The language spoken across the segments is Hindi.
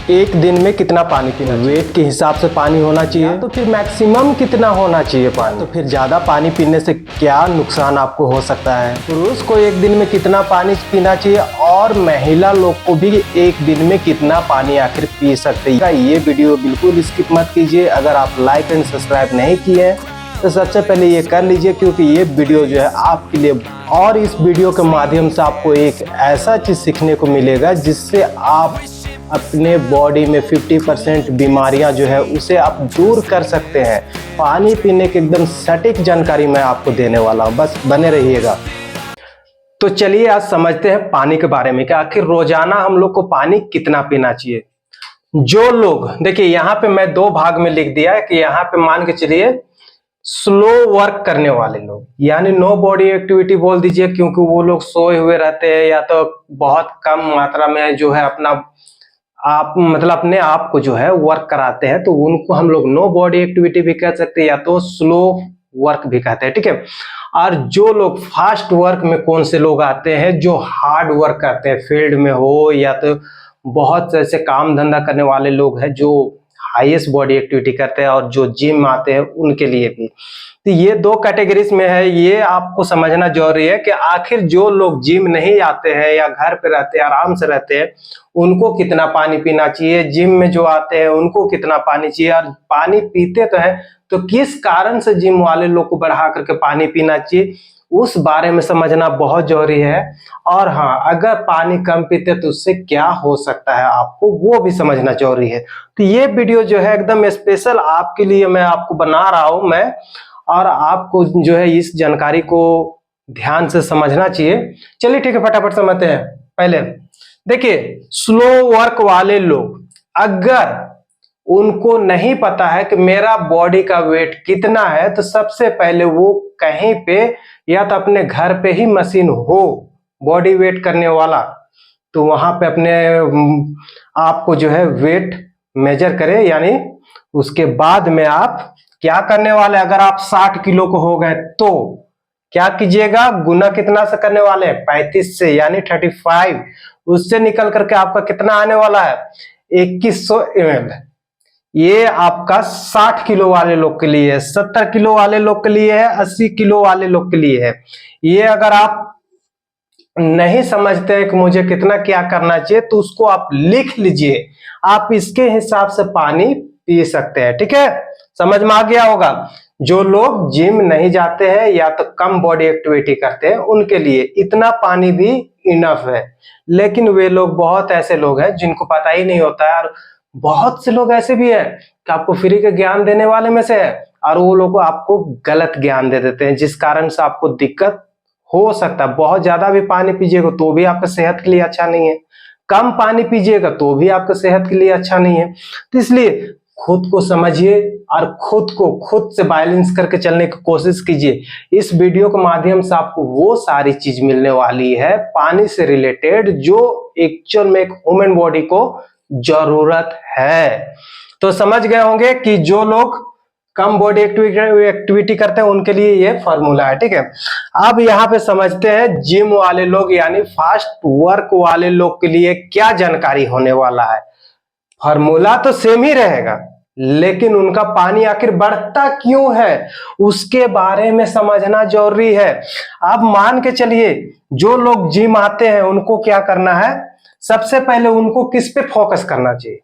एक दिन में कितना पानी पीना चाहिए? वेट के हिसाब से पानी होना चाहिए, तो फिर मैक्सिमम कितना होना चाहिए पानी? तो फिर ज़्यादा पानी पीने से क्या नुकसान आपको हो सकता है? पुरुष को एक दिन में कितना पानी पीना चाहिए और महिला लोग को भी एक दिन में कितना पानी आखिर पी सकते हैं? ये वीडियो बिल्कुल स्किप मत कीजिए। अगर आप लाइक एंड सब्सक्राइब नहीं किए हैं तो सबसे पहले ये कर लीजिए, क्योंकि ये वीडियो जो है आपके लिए, और इस वीडियो के माध्यम से आपको एक ऐसा चीज़ सीखने को मिलेगा जिससे आप अपने बॉडी में 50% बीमारियां जो है उसे आप दूर कर सकते हैं। पानी पीने की एकदम सटीक जानकारी मैं आपको देने वाला हूं, बस बने रहिएगा। तो चलिए आज समझते हैं पानी के बारे में कि आखिर रोजाना हम लोग को पानी कितना पीना चाहिए। जो लोग, देखिए यहाँ पे मैं दो भाग में लिख दिया है कि यहाँ पे मान के चलिए स्लो वर्क करने वाले लोग, यानी नो बॉडी एक्टिविटी बोल दीजिए, क्योंकि वो लोग सोए हुए रहते हैं या तो बहुत कम मात्रा में जो है अपना आप मतलब अपने आप को जो है वर्क कराते हैं, तो उनको हम लोग नो बॉडी एक्टिविटी भी कह सकते हैं या तो स्लो वर्क भी कहते हैं, ठीक है। और जो लोग फास्ट वर्क में कौन से लोग आते हैं, जो हार्ड वर्क करते हैं, फील्ड में हो या तो बहुत से ऐसे काम धंधा करने वाले लोग हैं जो हाईएस्ट बॉडी एक्टिविटी करते हैं, और जो जिम आते हैं उनके लिए भी। तो ये दो कैटेगरीज में है, ये आपको समझना जरूरी है कि आखिर जो लोग जिम नहीं आते हैं या घर पे रहते हैं, आराम से रहते हैं, उनको कितना पानी पीना चाहिए, जिम में जो आते हैं उनको कितना पानी चाहिए, और पानी पीते तो है तो किस कारण से जिम वाले लोग को बढ़ा करके पानी पीना चाहिए, उस बारे में समझना बहुत जरूरी है। और हाँ, अगर पानी कम पीते तो उससे क्या हो सकता है आपको वो भी समझना जरूरी है। तो ये वीडियो जो है एकदम स्पेशल आपके लिए मैं आपको बना रहा हूं मैं, और आपको जो है इस जानकारी को ध्यान से समझना चाहिए। चलिए ठीक है, फटाफट समझते हैं। पहले देखिए, स्लो वर्क वाले लोग, अगर उनको नहीं पता है कि मेरा बॉडी का वेट कितना है, तो सबसे पहले वो कहीं पे या तो अपने घर पे ही मशीन हो बॉडी वेट करने वाला, तो वहां पे अपने आप को जो है वेट मेजर करे, यानी उसके बाद में आप क्या करने वाले, अगर आप 60 किलो को हो गए तो क्या कीजिएगा, गुना कितना से करने वाले हैं, 35 से, यानी 35, उससे निकल करके आपका कितना आने वाला है, 2100 ml। ये आपका 60 किलो वाले लोग के लिए है, 70 किलो वाले लोग के लिए है, 80 किलो वाले लोग के लिए है। ये अगर आप नहीं समझते हैं कि मुझे कितना क्या करना चाहिए, तो उसको आप लिख लीजिए, आप इसके हिसाब से पानी पी सकते हैं, ठीक है। समझ में आ गया होगा। जो लोग जिम नहीं जाते हैं या तो कम बॉडी एक्टिविटी करते हैं, उनके लिए इतना पानी भी इनफ है। लेकिन वे लोग, बहुत ऐसे लोग हैं जिनको पता ही नहीं होता है, और बहुत से लोग ऐसे भी हैं कि आपको फ्री का ज्ञान देने वाले में से है, और वो लोग आपको गलत ज्ञान दे देते हैं, जिस कारण से आपको दिक्कत हो सकता है। बहुत ज्यादा भी पानी पीजिएगा तो भी आपका सेहत के लिए अच्छा नहीं है, कम पानी पीजिएगा तो भी आपका सेहत के लिए अच्छा नहीं है। तो इसलिए खुद को समझिए और खुद को खुद से बैलेंस करके चलने की कोशिश कीजिए। इस वीडियो के माध्यम से आपको वो सारी चीज मिलने वाली है पानी से रिलेटेड जो एक्चुअल में एक ह्यूमन बॉडी को जरूरत है। तो समझ गए होंगे कि जो लोग कम बॉडी एक्टिविटी करते हैं उनके लिए ये फॉर्मूला है, ठीक है। अब यहाँ पे समझते हैं जिम वाले लोग यानी फास्ट वर्क वाले लोग के लिए क्या जानकारी होने वाला है। फॉर्मूला तो सेम ही रहेगा, लेकिन उनका पानी आखिर बढ़ता क्यों है उसके बारे में समझना जरूरी है। अब मान के चलिए जो लोग जिम आते हैं उनको क्या करना है, सबसे पहले उनको किस पे फोकस करना चाहिए,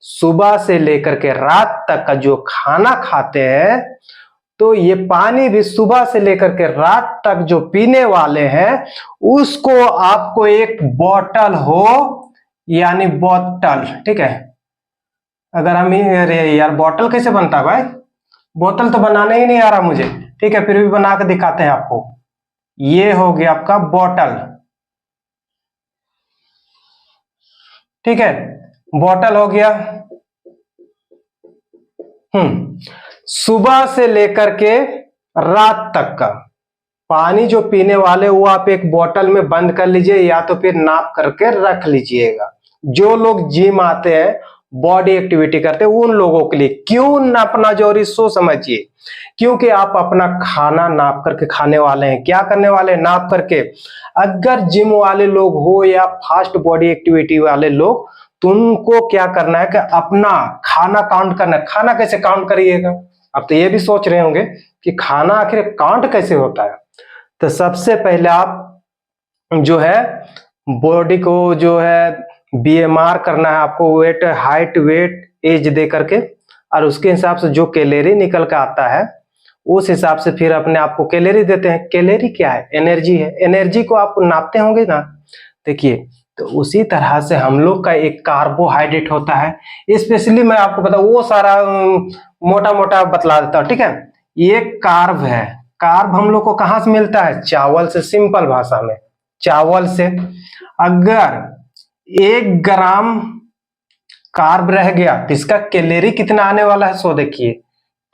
सुबह से लेकर के रात तक का जो खाना खाते हैं, तो ये पानी भी सुबह से लेकर के रात तक जो पीने वाले हैं उसको आपको एक बोतल हो, यानी बोतल, ठीक है। अगर हम अरे यार बोतल कैसे बनता है भाई, बोतल तो बनाने ही नहीं आ रहा मुझे, ठीक है, फिर भी बना के दिखाते हैं आपको। ये हो गया आपका बोतल, ठीक है, बोतल हो गया। सुबह से लेकर के रात तक का पानी जो पीने वाले वो आप एक बोतल में बंद कर लीजिए या तो फिर नाप करके रख लीजिएगा। जो लोग जिम आते हैं, बॉडी एक्टिविटी करते हैं, उन लोगों के लिए क्यों नापना जरूरी, सो समझिए। क्योंकि आप अपना खाना नाप करके खाने वाले हैं, क्या करने वाले हैं, नाप करके। अगर जिम वाले लोग हो या फास्ट बॉडी एक्टिविटी वाले लोग तुमको क्या करना है कि अपना खाना काउंट करना है। खाना कैसे काउंट करिएगा? अब तो ये भी सोच रहे होंगे कि खाना आखिर काउंट कैसे होता है। तो सबसे पहले आप जो है बॉडी को जो है बीएमआर करना है आपको, वेट, हाइट, वेट, एज दे करके, और उसके हिसाब से जो कैलोरी निकल के आता है उस हिसाब से फिर अपने आप को कैलोरी देते हैं। कैलोरी क्या है? एनर्जी है। एनर्जी को आप नापते होंगे ना, देखिए। तो उसी तरह से हम लोग का एक कार्बोहाइड्रेट होता है। स्पेशली मैं आपको बताऊं, वो सारा मोटा मोटा बतला देता हूं, ठीक है। ये कार्ब है। कार्ब हम लोग को कहां से मिलता है? चावल से। सिंपल भाषा में चावल से। अगर 1 ग्राम कार्ब रह गया तो इसका कैलोरी कितना आने वाला है? सो देखिए,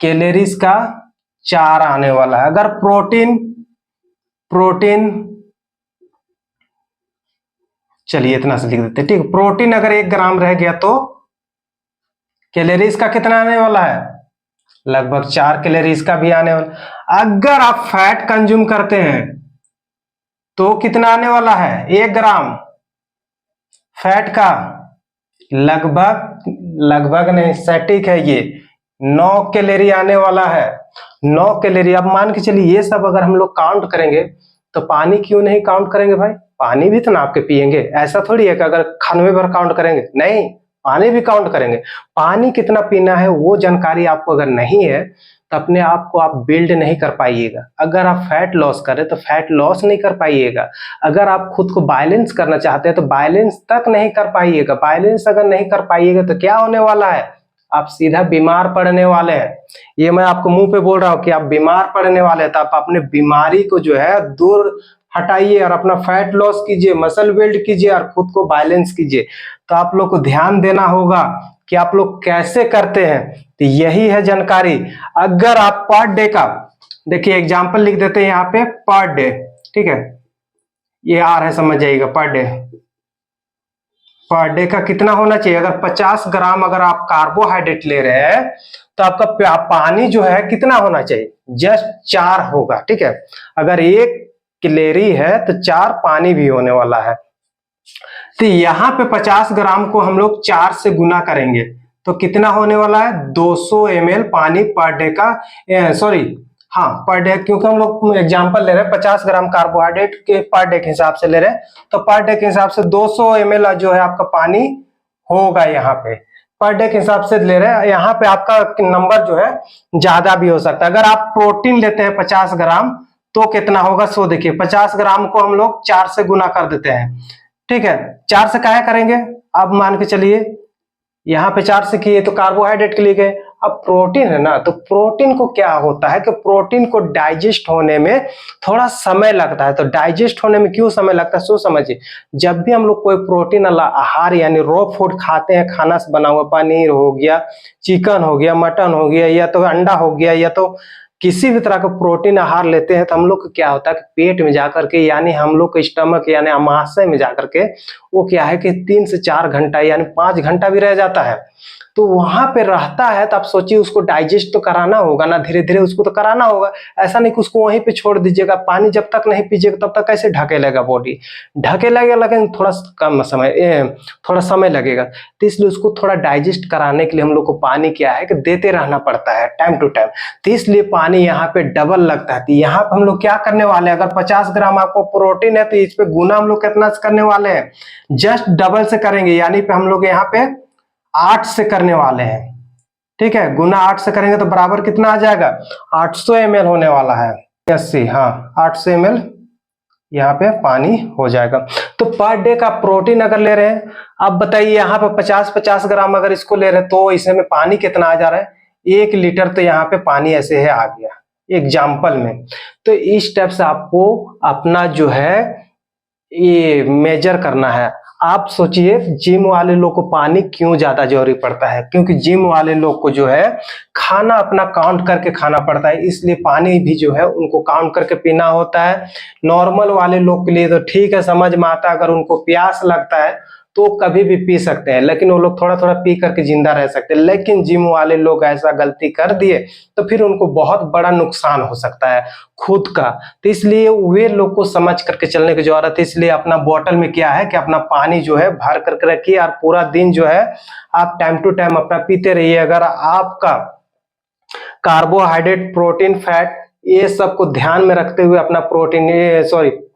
कैलोरी इसका 4 आने वाला है। अगर प्रोटीन चलिए इतना से लिख देते हैं, ठीक। प्रोटीन अगर 1 ग्राम रह गया तो कैलोरी इसका कितना आने वाला है? लगभग 4 कैलोरी इसका भी आने वाला। अगर आप फैट कंज्यूम करते हैं तो कितना आने वाला है? 1 ग्राम फैट का लगभग नहीं, सटीक है ये, 9 कैलोरी आने वाला है। 9 कैलोरी। अब मान के चलिए ये सब अगर हम लोग काउंट करेंगे तो पानी क्यों नहीं काउंट करेंगे भाई? पानी भी तो नाप के पिएंगे। ऐसा थोड़ी है कि अगर खानवे भर काउंट करेंगे, नहीं, पानी भी काउंट करेंगे। पानी कितना पीना है वो जानकारी आपको अगर नहीं है तो अपने आप को आप बिल्ड नहीं कर पाइएगा। अगर आप फैट लॉस करें तो फैट लॉस नहीं कर पाइएगा। अगर आप खुद को बैलेंस करना चाहते हैं तो बैलेंस तक नहीं कर पाइएगा। बैलेंस अगर नहीं कर पाइएगा तो क्या होने वाला है? आप सीधा बीमार पड़ने वाले हैं। ये मैं आपको मुंह पे बोल रहा हूं कि आप बीमार पड़ने वाले हैं। तो आप अपने बीमारी को जो है दूर हटाइए और अपना फैट लॉस कीजिए, मसल बिल्ड कीजिए और खुद को बैलेंस कीजिए। तो आप लोग को ध्यान देना होगा कि आप लोग कैसे करते हैं। तो यही है जानकारी। अगर आप पर डे का, देखिए एग्जांपल लिख देते हैं यहाँ पे, पर डे, ठीक है, ये आर है, समझ जाइएगा। पर डे का कितना होना चाहिए? अगर 50 ग्राम अगर आप कार्बोहाइड्रेट ले रहे हैं तो आपका पानी जो है कितना होना चाहिए? जस्ट 4 होगा, ठीक है। अगर 1 कैलोरी है तो 4 पानी भी होने वाला है। तो यहाँ पे 50 ग्राम को हम लोग 4 से गुना करेंगे तो कितना होने वाला है? 200 ml पानी पर डे का, सॉरी, हाँ, पर डे, क्योंकि हम लोग एग्जांपल ले रहे हैं 50 ग्राम कार्बोहाइड्रेट के पर डे के हिसाब से ले रहे हैं, तो पर डे के हिसाब से 200 ml जो है आपका पानी होगा। यहाँ पे पर डे के हिसाब से ले रहे हैं। यहाँ पे आपका नंबर जो है ज्यादा भी हो सकता है। अगर आप प्रोटीन लेते हैं 50 ग्राम तो कितना होगा? सो देखिए, 50 ग्राम को हम लोग 4 से गुना कर देते हैं, ठीक है। 4 से क्या करेंगे? अब मान के चलिए यहाँ पे 4 से किए तो कार्बोहाइड्रेट के लिए गए। अब प्रोटीन है ना, तो प्रोटीन को क्या होता है कि प्रोटीन को डाइजेस्ट होने में थोड़ा समय लगता है। तो डाइजेस्ट होने में क्यों समय लगता है? सो समझिए, जब भी हम लोग कोई प्रोटीन वाला आहार यानी रॉ फूड खाते हैं, खाना से बना हुआ, पनीर हो गया, चिकन हो गया, मटन हो गया, या तो अंडा हो गया, या तो किसी भी तरह का प्रोटीन आहार लेते हैं, तो हम लोग को क्या होता है कि पेट में जाकर के, यानी हम लोग के स्टमक यानी अमाशय में जाकर के वो क्या है कि 3 से 4 घंटा यानी 5 घंटा भी रह जाता है। तो वहां पे रहता है, तो आप सोचिए उसको डाइजेस्ट तो कराना होगा ना, धीरे धीरे उसको तो कराना होगा। ऐसा नहीं कि उसको वहीं पे छोड़ दीजिएगा। पानी जब तक नहीं पीजिएगा तब तक कैसे ढकेलेगा बॉडी? ढकेलेगा, लेकिन थोड़ा समय लगेगा। तो इसलिए उसको थोड़ा डाइजेस्ट कराने के लिए हम लोग को पानी क्या है कि देते रहना पड़ता है टाइम टू टाइम। तो इसलिए पानी यहाँ पे डबल लगता है। तो यहाँ पे हम लोग क्या करने वाले हैं? अगर 50 ग्राम आपको प्रोटीन है तो इस पे गुना हम लोग कितना से करने वाले हैं? जस्ट डबल से करेंगे, यानी पे हम लोग यहाँ पे 8 से करने वाले हैं, ठीक है। गुना 8 से करेंगे तो बराबर कितना आ जाएगा? 800 ml होने वाला है। 80, हाँ, 800 ml यहाँ पे पानी हो जाएगा। तो पर डे का प्रोटीन अगर ले रहे हैं, अब बताइए यहाँ पे 50 ग्राम अगर इसको ले रहे हैं तो इसमें पानी कितना आ जा रहा है? 1 लीटर। तो यहाँ पे पानी ऐसे है, आ गया एग्जाम्पल में। तो इस टाइप से आपको अपना जो है ये मेजर करना है। आप सोचिए जिम वाले लोग को पानी क्यों ज्यादा जरूरी पड़ता है? क्योंकि जिम वाले लोग को जो है खाना अपना काउंट करके खाना पड़ता है, इसलिए पानी भी जो है उनको काउंट करके पीना होता है। नॉर्मल वाले लोग के लिए तो ठीक है, समझ में आता है। अगर उनको प्यास लगता है तो कभी भी पी सकते हैं, लेकिन वो लोग थोड़ा थोड़ा पी करके जिंदा रह सकते हैं। लेकिन जिम वाले लोग ऐसा गलती कर दिए तो फिर उनको बहुत बड़ा नुकसान हो सकता है खुद का। तो इसलिए वे लोग को समझ करके चलने की जरूरत है। इसलिए अपना बोतल में क्या है कि अपना पानी जो है भर करके रखिए और पूरा दिन जो है आप टाइम टू टाइम अपना पीते रहिए। अगर आपका कार्बोहाइड्रेट, प्रोटीन, फैट, ये सब को ध्यान में रखते हुए अपना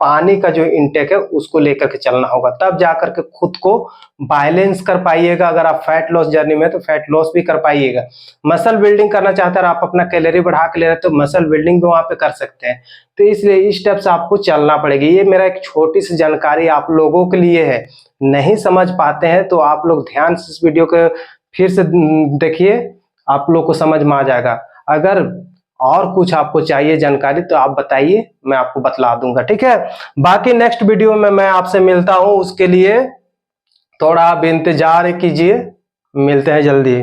पानी का जो इंटेक है उसको लेकर के चलना होगा, तब जाकर के खुद को बैलेंस कर पाइएगा। अगर आप फैट लॉस जर्नी में तो फैट लॉस भी कर पाइएगा। मसल बिल्डिंग करना चाहते हैं, आप अपना कैलोरी बढ़ा के ले रहे हैं तो मसल बिल्डिंग भी वहां पे कर सकते हैं। तो इसलिए इस स्टेप से आपको चलना पड़ेगी। ये मेरा एक छोटी सी जानकारी आप लोगों के लिए है। नहीं समझ पाते हैं तो आप लोग ध्यान से इस वीडियो को फिर से देखिए, आप लोग को समझ में आ जाएगा। अगर और कुछ आपको चाहिए जानकारी तो आप बताइए, मैं आपको बतला दूंगा, ठीक है। बाकी नेक्स्ट वीडियो में मैं आपसे मिलता हूं, उसके लिए थोड़ा आप इंतजार कीजिए। मिलते हैं जल्दी।